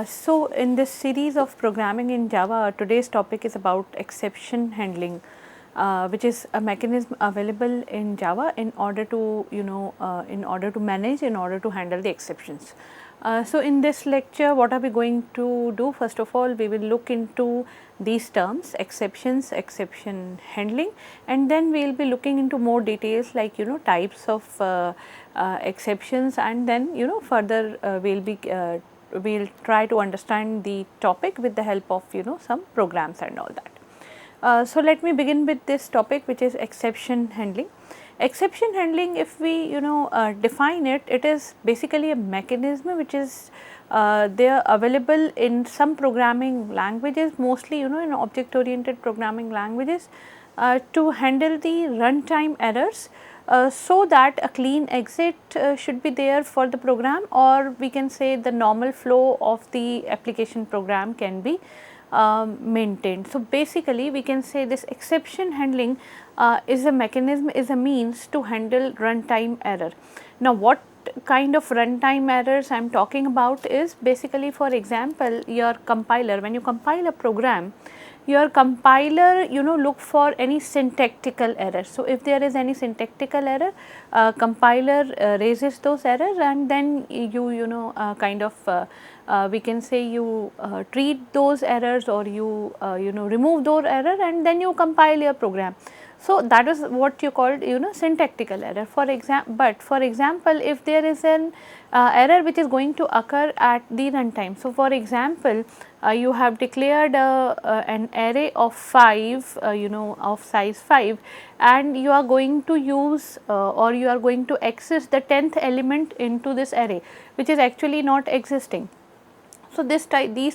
So in this series of programming in Java, today's topic is about exception handling, which is a mechanism available in Java in order to manage, in order to handle the exceptions. So in this lecture, what are we going to do? First of all, we will look into these terms: exceptions, exception handling, and then we will be looking into more details like types of exceptions, and then further we will try to understand the topic with the help of some programs and all that. So let me begin with this topic, which is exception handling. Exception handling, if we define it, it is basically a mechanism which is they are available in some programming languages, mostly in object oriented programming languages, to handle the runtime errors, so that a clean exit should be there for the program, or we can say the normal flow of the application program can be maintained. So basically we can say this exception handling is a mechanism, is a means to handle runtime error. Now what kind of runtime errors I am talking about is basically, for example, your compiler, when you compile a program, your compiler look for any syntactical error. So if there is any syntactical error, compiler raises those errors, and then we can say you treat those errors, or you remove those error, and then you compile your program. So that is what you called syntactical error. For example, if there is an error which is going to occur at the runtime. So for example, you have declared an array of 5 of size 5, and you are going to use or you are going to access the 10th element into this array, which is actually not existing. So these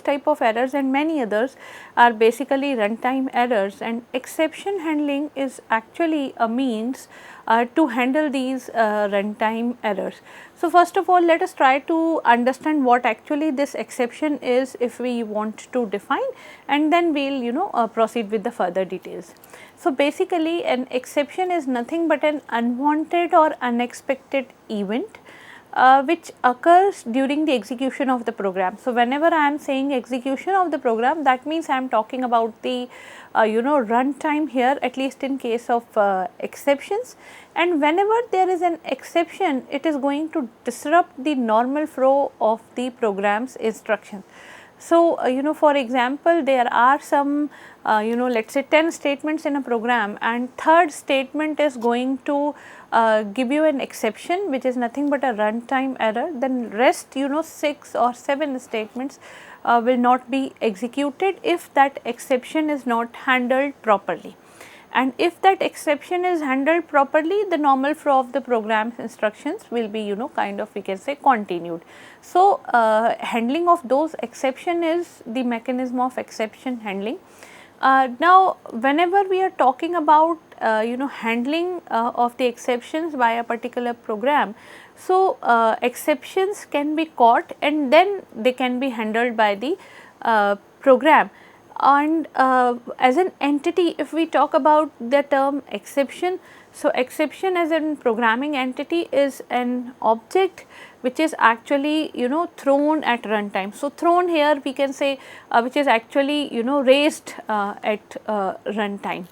type of errors and many others are basically runtime errors, and exception handling is actually a means to handle these runtime errors. So first of all, let us try to understand what actually this exception is, if we want to define, and then we will proceed with the further details. So basically an exception is nothing but an unwanted or unexpected event which occurs during the execution of the program. So whenever I am saying execution of the program, that means I am talking about the runtime here, at least in case of exceptions. And whenever there is an exception, it is going to disrupt the normal flow of the program's instructions. So for example, there are some let us say 10 statements in a program, and third statement is going to give you an exception, which is nothing but a runtime error. Then rest 6 or 7 statements will not be executed if that exception is not handled properly. And if that exception is handled properly, the normal flow of the program's instructions will be we can say continued. So handling of those exception is the mechanism of exception handling. Now whenever we are talking about handling of the exceptions by a particular program, so exceptions can be caught and then they can be handled by the program. And as an entity, if we talk about the term exception, so exception as a programming entity is an object which is actually thrown at runtime. So thrown here we can say which is actually raised at runtime.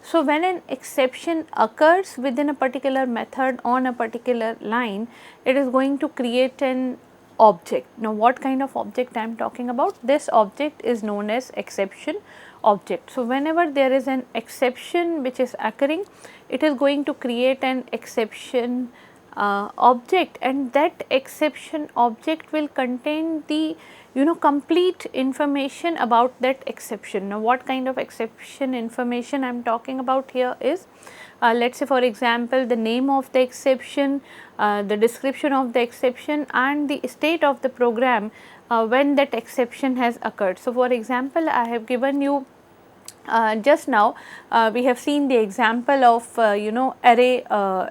So when an exception occurs within a particular method on a particular line, it is going to create an object. Now what kind of object I am talking about? This object is known as exception object. So whenever there is an exception which is occurring, it is going to create an exception object, and that exception object will contain the complete information about that exception. Now what kind of exception information I am talking about here is let us say, for example, the name of the exception, the description of the exception, and the state of the program when that exception has occurred. So for example, I have given you just now we have seen the example of array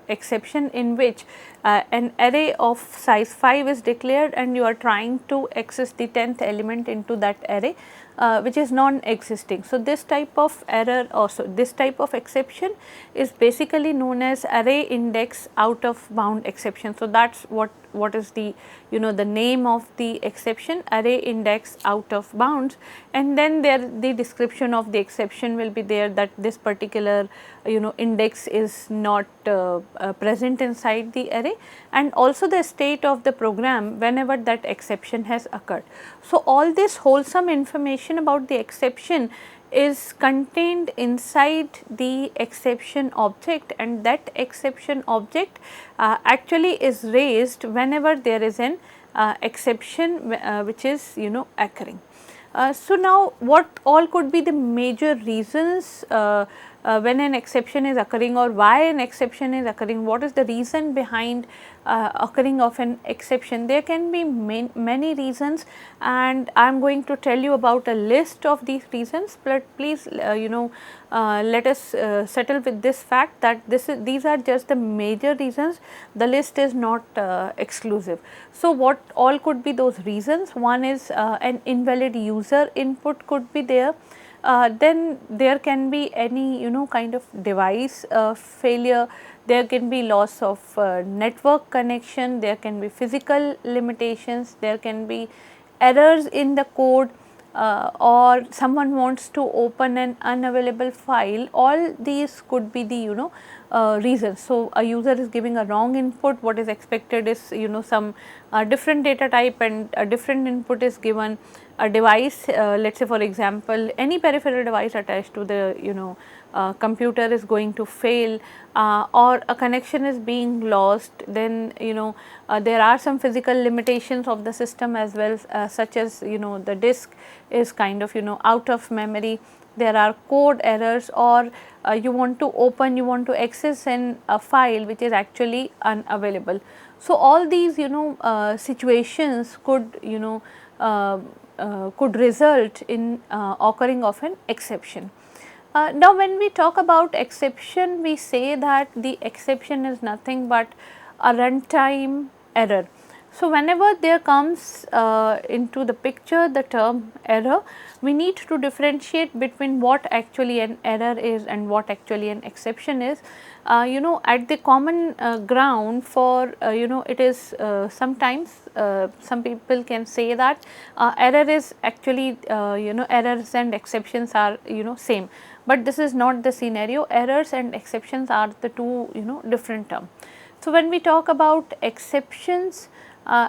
exception, in which an array of size 5 is declared and you are trying to access the 10th element into that array, which is non-existing. So, this type of error, also this type of exception is basically known as array index out of bound exception. So, that is what is the the name of the exception, array index out of bounds, and then there the description of the exception will be there, that this particular index is not present inside the array, and also the state of the program whenever that exception has occurred. So, all this wholesome information about the exception is contained inside the exception object, and that exception object actually is raised whenever there is an exception which is occurring. So, now what all could be the major reasons when an exception is occurring, or why an exception is occurring, what is the reason behind occurring of an exception? There can be many reasons, and I am going to tell you about a list of these reasons, but please let us settle with this fact that these are just the major reasons, the list is not exclusive. So, what all could be those reasons? One is an invalid user input could be there. Then there can be any kind of device failure, there can be loss of network connection, there can be physical limitations, there can be errors in the code, or someone wants to open an unavailable file. All these could be the reasons. So, a user is giving a wrong input, what is expected is some different data type and a different input is given. A device, let us say for example, any peripheral device attached to the computer is going to fail, or a connection is being lost, then there are some physical limitations of the system as well, such as the disk is kind of out of memory, there are code errors, or you want to open, you want to access a file which is actually unavailable. So, all these situations could could result in occurring of an exception. Now, when we talk about exception, we say that the exception is nothing but a runtime error. So, whenever there comes into the picture the term error, we need to differentiate between what actually an error is and what actually an exception is. At the common ground for it is sometimes some people can say that error is actually errors and exceptions are same, but this is not the scenario. Errors and exceptions are the two different terms. So, when we talk about exceptions,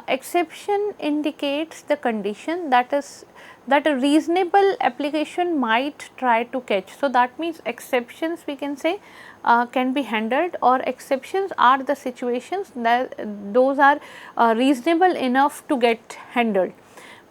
exception indicates the condition that is that a reasonable application might try to catch. So, that means exceptions we can say can be handled, or exceptions are the situations that those are reasonable enough to get handled.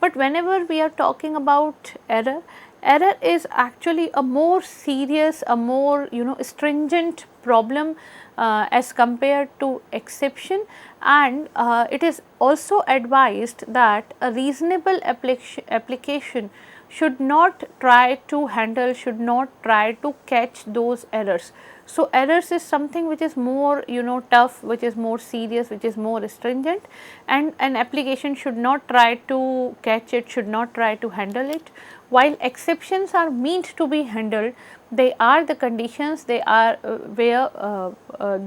But whenever we are talking about error, error is actually a more serious, a more stringent problem as compared to exception, and it is also advised that a reasonable application should not try to handle, should not try to catch those errors. So, errors is something which is more tough, which is more serious, which is more stringent, and an application should not try to catch it, should not try to handle it. While exceptions are meant to be handled, they are the conditions, they are they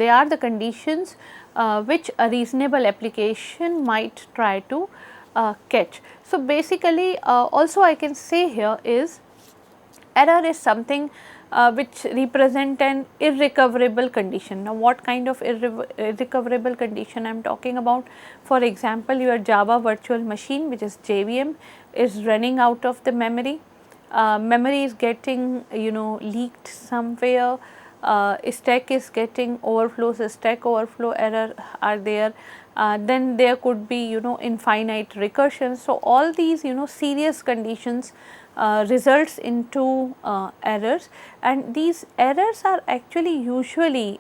are the conditions which a reasonable application might try to catch. So, basically also I can say here is error is something which represent an irrecoverable condition. Now, what kind of irrecoverable condition I am talking about? For example, your Java virtual machine, which is JVM, is running out of the memory. Memory is getting leaked somewhere, stack is getting overflows, stack overflow error are there, then there could be infinite recursion. So, all these serious conditions results into errors, and these errors are actually usually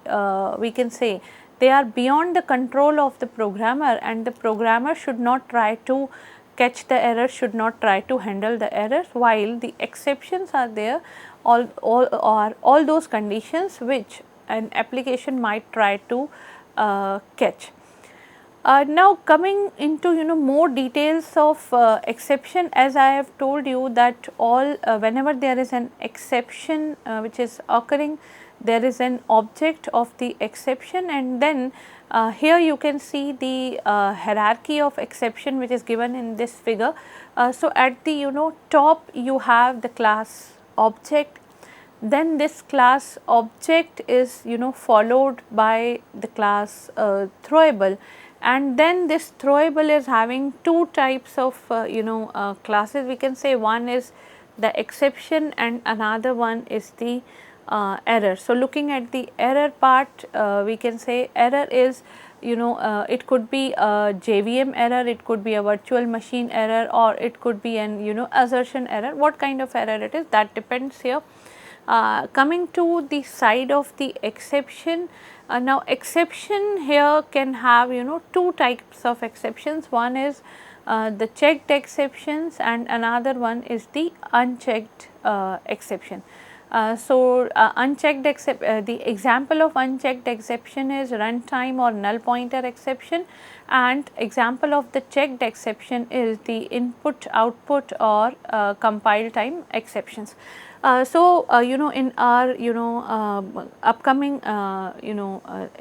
we can say they are beyond the control of the programmer, and the programmer should not try to catch the error, should not try to handle the errors, while the exceptions are there, all those conditions which an application might try to catch. Now coming into more details of exception, as I have told you that all whenever there is an exception which is occurring, there is an object of the exception, and then here you can see the hierarchy of exception which is given in this figure. So at the top you have the class object, then this class object is followed by the class throwable, and then this throwable is having two types of classes. We can say one is the exception and another one is the error. So looking at the error part, we can say error is it could be a JVM error, it could be a virtual machine error, or it could be an assertion error. What kind of error it is, that depends here. Coming to the side of the exception, now exception here can have two types of exceptions. One is the checked exceptions and another one is the unchecked exception. Unchecked the example of unchecked exception is runtime or null pointer exception, and example of the checked exception is the input output or compile time exceptions. In our upcoming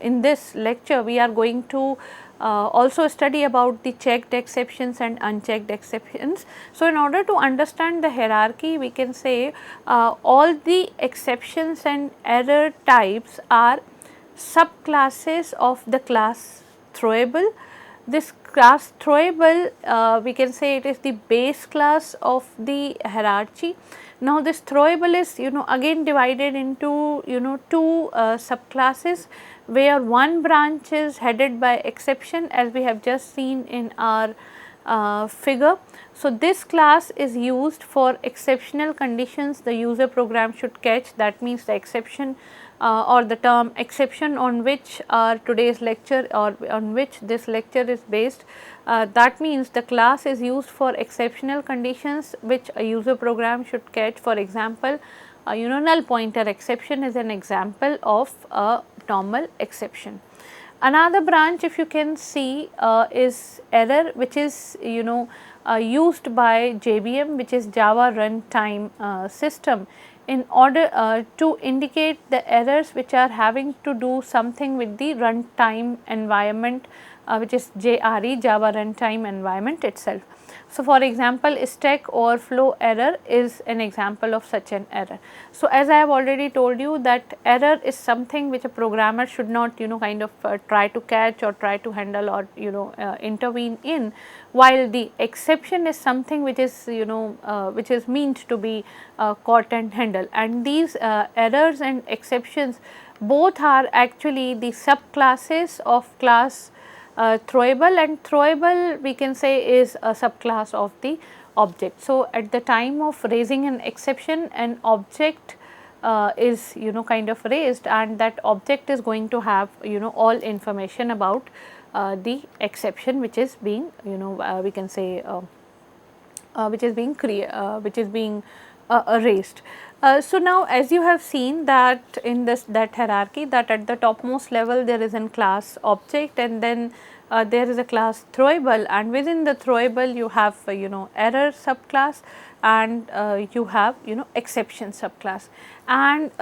in this lecture we are going to also study about the checked exceptions and unchecked exceptions. So, in order to understand the hierarchy, we can say all the exceptions and error types are subclasses of the class throwable. This class throwable, we can say it is the base class of the hierarchy. Now, this throwable is again divided into two subclasses, where one branch is headed by exception, as we have just seen in our figure. So, this class is used for exceptional conditions the user program should catch. That means the exception or the term exception on which our today's lecture or on which this lecture is based. That means the class is used for exceptional conditions which a user program should catch. For example, null pointer exception is an example of a normal exception. Another branch, if you can see, is error, which is used by JVM, which is Java Runtime System, in order to indicate the errors which are having to do something with the runtime environment, which is JRE, Java Runtime Environment itself. So, for example, stack overflow error is an example of such an error. So, as I have already told you that error is something which a programmer should not kind of try to catch or try to handle or intervene in, while the exception is something which is which is meant to be caught and handled. And these errors and exceptions both are actually the subclasses of class throwable, and throwable we can say is a subclass of the object. So, at the time of raising an exception, an object is kind of raised, and that object is going to have all information about the exception which is being we can say which is being raised. So, now as you have seen that in that hierarchy, that at the topmost level there is a class object, and then there is a class throwable, and within the throwable you have error subclass, and you have exception subclass. And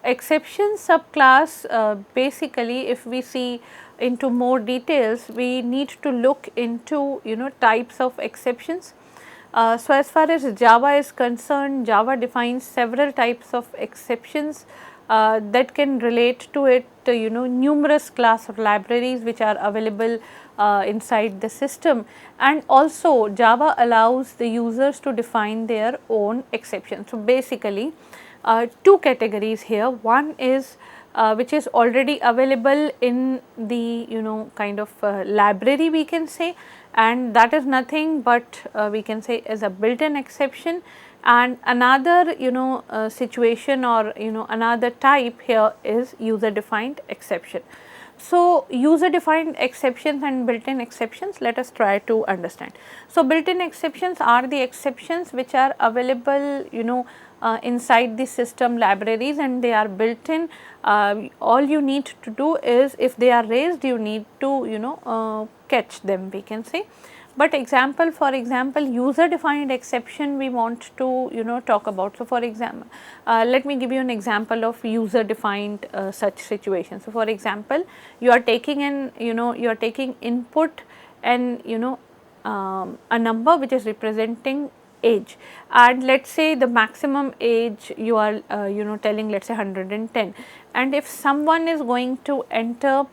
exception subclass, basically if we see into more details, we need to look into types of exceptions. So, as far as Java is concerned, Java defines several types of exceptions that can relate to it numerous class of libraries which are available inside the system, and also Java allows the users to define their own exceptions. So, basically two categories here. One is which is already available in the kind of library we can say, and that is nothing but we can say as a built-in exception, and another situation or another type here is user defined exception. So, user defined exceptions and built-in exceptions, let us try to understand. So, built-in exceptions are the exceptions which are available inside the system libraries and they are built in. All you need to do is, if they are raised, you need to catch them, we can say. But for example user defined exception we want to talk about. So, for example, let me give you an example of user defined such situation. So, for example, you are taking you are taking input and a number which is representing age, and let us say the maximum age you are telling, let us say 110, and if someone is going to enter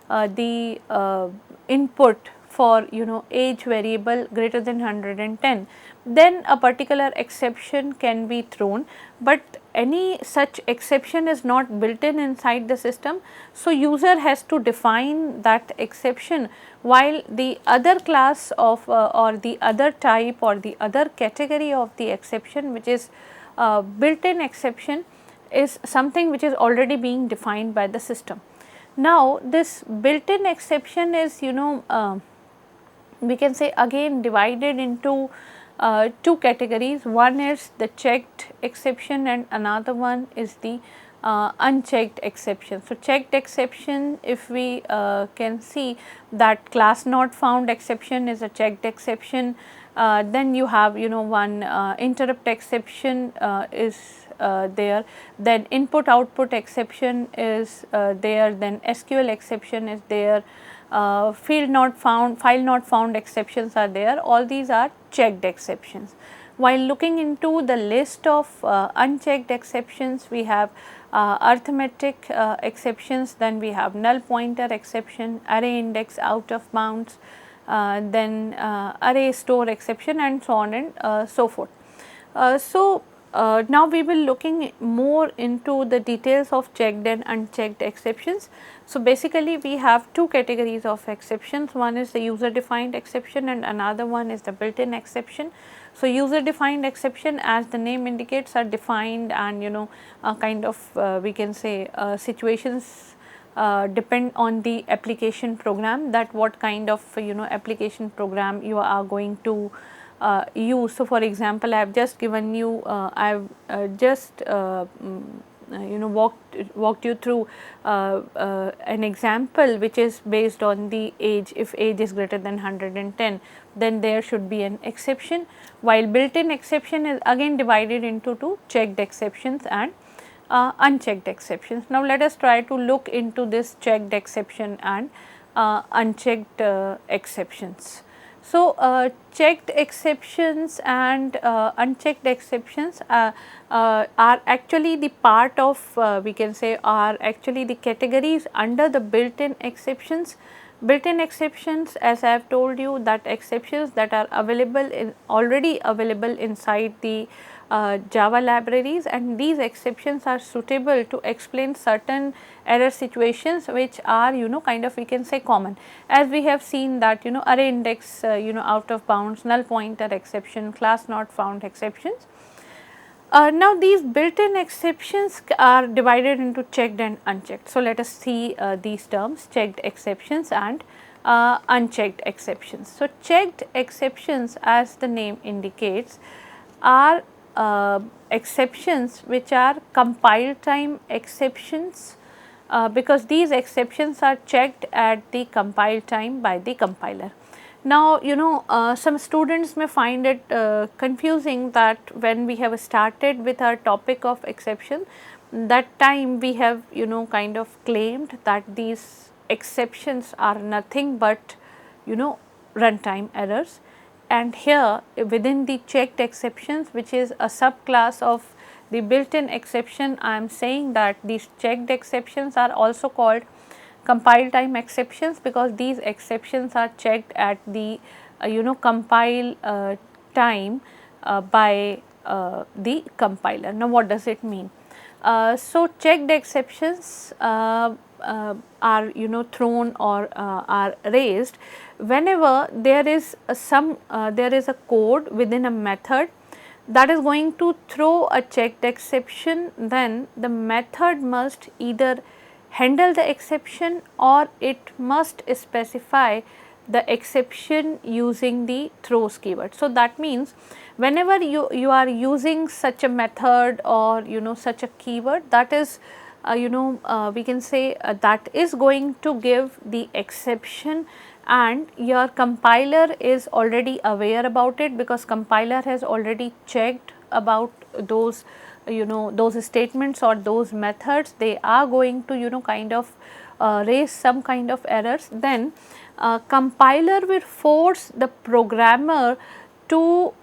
the input for age variable greater than 110, then a particular exception can be thrown, but any such exception is not built in inside the system. So, user has to define that exception, while the other class of or the other type or the other category of the exception, which is built in exception, is something which is already being defined by the system. Now, this built in exception is we can say again divided into two categories. One is the checked exception and another one is the unchecked exception. So, checked exception, if we can see that class not found exception is a checked exception, then you have one interrupt exception is there, then input output exception is there, then SQL exception is there, field not found, file not found exceptions are there. All these are checked exceptions. While looking into the list of unchecked exceptions, we have arithmetic exceptions, then we have null pointer exception, array index out of bounds, then array store exception, and so on and so forth. Now we will looking more into the details of checked and unchecked exceptions. So, basically we have two categories of exceptions, one is the user defined exception and another one is the built in exception. So, user defined exception, as the name indicates, are defined and kind of we can say situations depend on the application program, that what kind of application program you are going to use. So, for example, I have just given you I have just walked you through an example which is based on the age. If age is greater than 110, then there should be an exception, while built in exception is again divided into two, checked exceptions and unchecked exceptions. Now, let us try to look into this checked exception and unchecked exceptions. So, checked exceptions and unchecked exceptions are actually the part of we can say are actually the categories under the built in exceptions. Built in exceptions, as I have told you, that exceptions that are available already available inside the Java libraries, and these exceptions are suitable to explain certain error situations which are kind of we can say common, as we have seen that array index out of bounds, null pointer exception, class not found exceptions. Now, these built in exceptions are divided into checked and unchecked. So, let us see these terms, checked exceptions and unchecked exceptions. So, checked exceptions, as the name indicates, are exceptions which are compile time exceptions, because these exceptions are checked at the compile time by the compiler. Now, some students may find it confusing that when we have started with our topic of exception, that time we have kind of claimed that these exceptions are nothing but runtime errors. And here within the checked exceptions, which is a subclass of the built in exception, I am saying that these checked exceptions are also called compile time exceptions, because these exceptions are checked at the compile time by the compiler. Now, what does it mean? So, checked exceptions are thrown or are raised whenever there is a code within a method that is going to throw a checked exception. Then the method must either handle the exception or it must specify the exception using the throws keyword. So, that means whenever you are using such a method or such a keyword, that is we can say that is going to give the exception, and your compiler is already aware about it, because compiler has already checked about those those statements or those methods. They are going to kind of raise some kind of errors. Then compiler will force the programmer to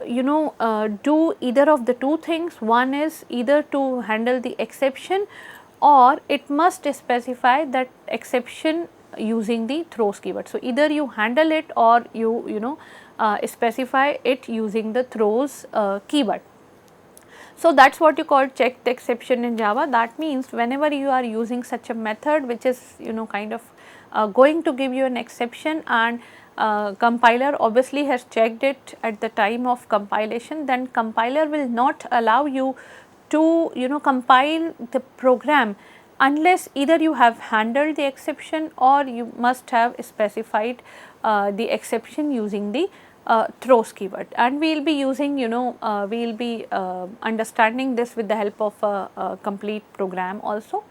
do either of the two things. One is either to handle the exception, or it must specify that exception using the throws keyword. So, either you handle it or you specify it using the throws keyword. So, that is what you call checked exception in Java. That means whenever you are using such a method which is kind of going to give you an exception, and compiler obviously has checked it at the time of compilation, then compiler will not allow you to compile the program unless either you have handled the exception or you must have specified the exception using the throws keyword. And we will be using we will be understanding this with the help of a complete program also.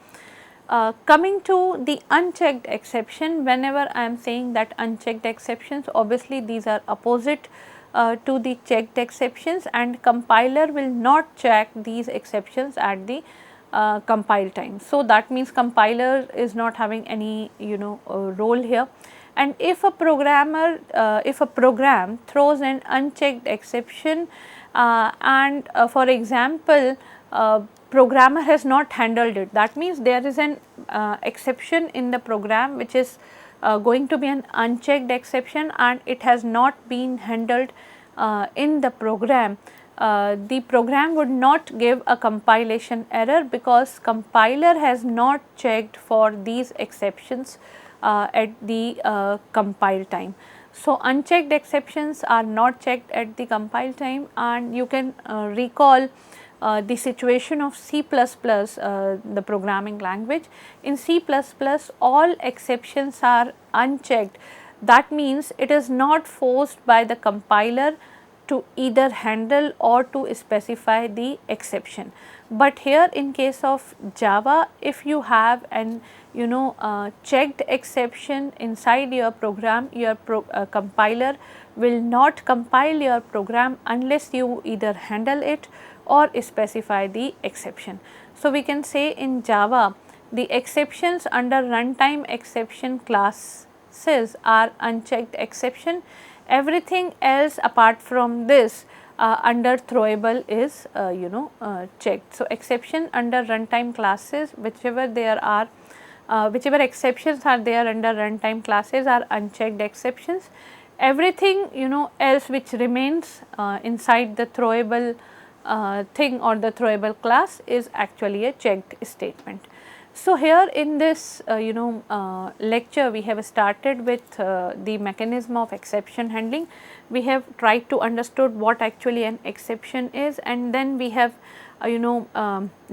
Coming to the unchecked exception, whenever I am saying that unchecked exceptions, obviously these are opposite to the checked exceptions, and compiler will not check these exceptions at the compile time. So, that means compiler is not having any role here. And if a programmer if a program throws an unchecked exception and for example programmer has not handled it, that means there is an exception in the program which is going to be an unchecked exception, and it has not been handled in the program would not give a compilation error, because compiler has not checked for these exceptions at the compile time. So, unchecked exceptions are not checked at the compile time, and you can recall the situation of C++, the programming language. In C++, all exceptions are unchecked. That means it is not forced by the compiler to either handle or to specify the exception. But here in case of Java, if you have an checked exception inside your program, your compiler will not compile your program unless you either handle it or specify the exception. So, we can say in Java the exceptions under runtime exception classes are unchecked exception. Everything else apart from this under throwable is checked. So, exception under runtime classes, whichever there are whichever exceptions are there under runtime classes are unchecked exceptions. Everything else which remains inside the throwable thing or the throwable class is actually a checked statement. So, here in this lecture we have started with the mechanism of exception handling. We have tried to understood what actually an exception is, and then we have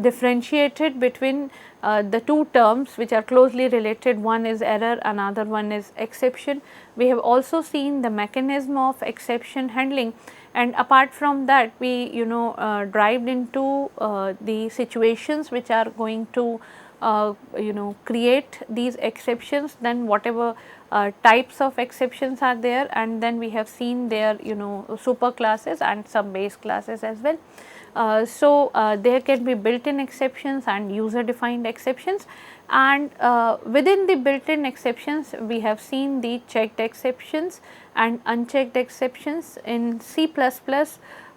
differentiated between the two terms which are closely related. One is error, another one is exception. We have also seen the mechanism of exception handling, and apart from that we dived into the situations which are going to create these exceptions, then whatever types of exceptions are there, and then we have seen their super classes and some base classes as well. So, there can be built-in exceptions and user defined exceptions, and within the built-in exceptions we have seen the checked exceptions and unchecked exceptions. In C++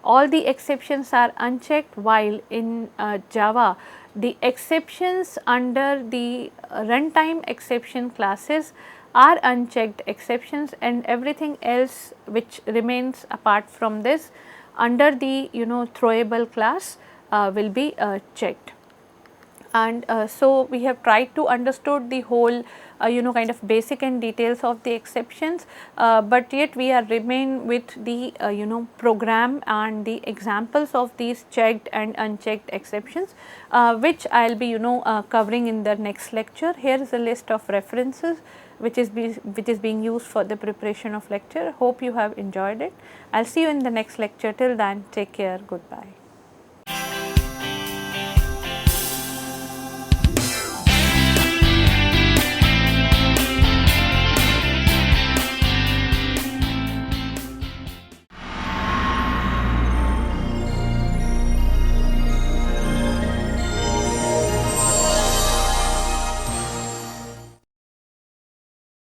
all the exceptions are unchecked, while in Java the exceptions under the runtime exception classes are unchecked exceptions, and everything else which remains apart from this under the throwable class will be checked. And so, we have tried to understood the whole kind of basic and details of the exceptions, but yet we are remain with the program and the examples of these checked and unchecked exceptions, which I will be covering in the next lecture. Here is a list of references which is being used for the preparation of lecture. Hope you have enjoyed it. I will see you in the next lecture. Till then, take care. Goodbye.